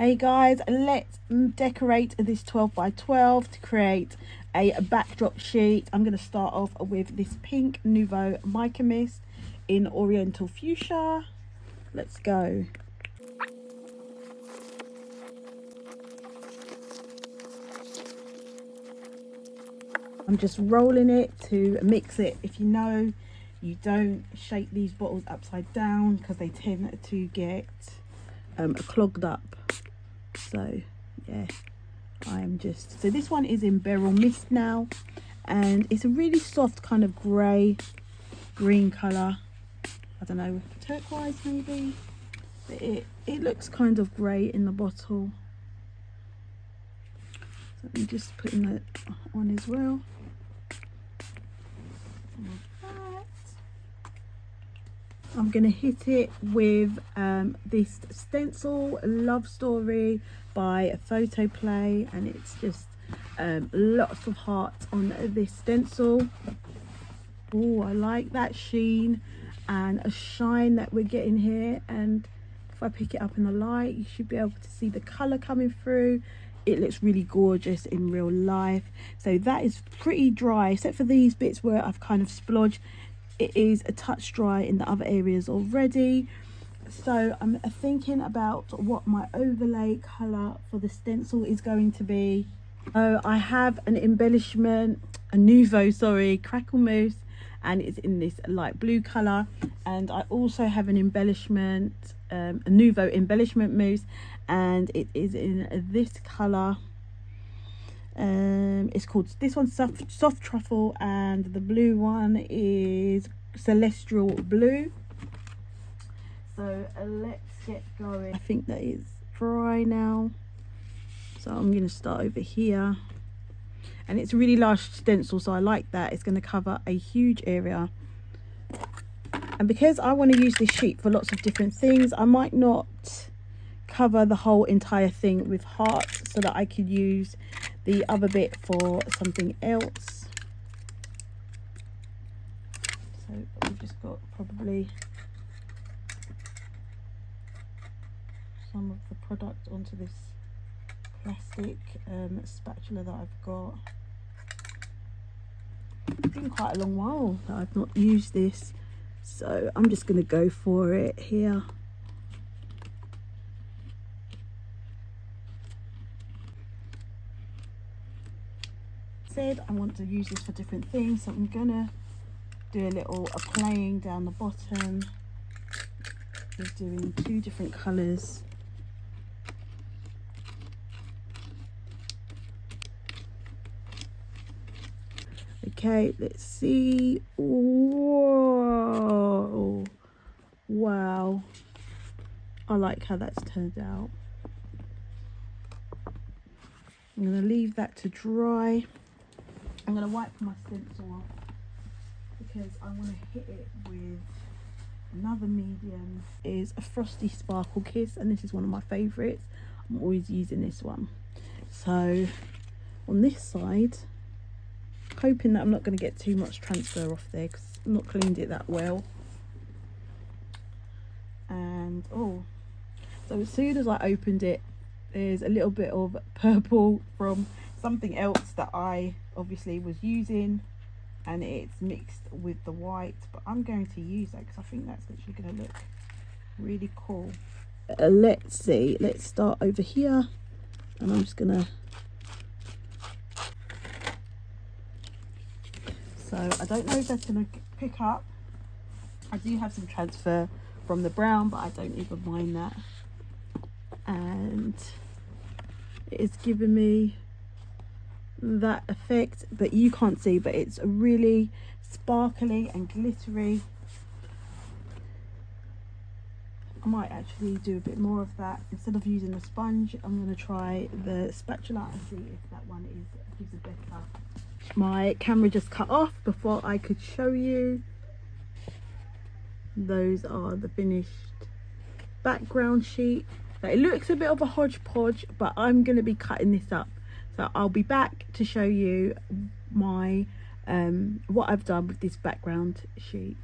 Hey guys, let's decorate this 12 by 12 to create a backdrop sheet. I'm going to start off with this pink Nuvo Mica mist in Oriental Fuchsia. Let's go. I'm just rolling it to mix it. If you know, you don't shake these bottles upside down because they tend to get clogged up. So yeah, so this one is in Beryl Mist now, and it's a really soft kind of green color. I don't know, turquoise maybe, but it looks kind of grey in the bottle. So I'm just putting that on as well. I'm going to hit it with this stencil Love Story by Photoplay, and it's just lots of hearts on this stencil. Oh, I like that sheen and a shine that we're getting here, and if I pick it up in the light you should be able to see the colour coming through. It looks really gorgeous in real life. So that is pretty dry except for these bits where I've kind of splodged. It is a touch dry in the other areas already. So I'm thinking about what my overlay colour for the stencil is going to be. So I have an embellishment, a Nuvo, crackle mousse, and it's in this light blue colour. And I also have an embellishment, a Nuvo embellishment mousse, and it is in this colour. It's called, this one's soft truffle, and the blue one is celestial blue. So let's get going. I think that is dry now, so I'm going to start over here, and it's a really large stencil, so I like that. It's going to cover a huge area, and because I want to use this sheet for lots of different things, I might not cover the whole entire thing with hearts, so that I could use the other bit for something else. So we've just got probably some of the product onto this plastic spatula that I've got. It's been quite a long while that I've not used this, so I'm just going to go for it here. Said I want to use this for different things, so I'm gonna do a little playing down the bottom. Just doing 2 different colors. Okay, let's see. Whoa, wow, I like how that's turned out. I'm gonna leave that to dry. I'm going to wipe my stencil off because I want to hit it with another medium. It is a Frosty Sparkle Kiss, and this is one of my favourites. I'm always using this one. So on this side, hoping that I'm not going to get too much transfer off there because I've not cleaned it that well. And oh, so as soon as I opened it, there's a little bit of purple from something else that I obviously was using, and it's mixed with the white, but I'm going to use that because I think that's literally going to look really cool. Let's see, let's start over here, and I'm just gonna, so I don't know if that's going to pick up. I do have some transfer from the brown, but I don't even mind that, and it's giving me that effect, but you can't see, but it's really sparkly and glittery. I might actually do a bit more of that. Instead of using the sponge, I'm going to try the spatula and see if that one gives a better. My camera just cut off before I could show you. Those are the finished background sheet. It looks a bit of a hodgepodge, but I'm going to be cutting this up. So I'll be back to show you my what I've done with this background sheet.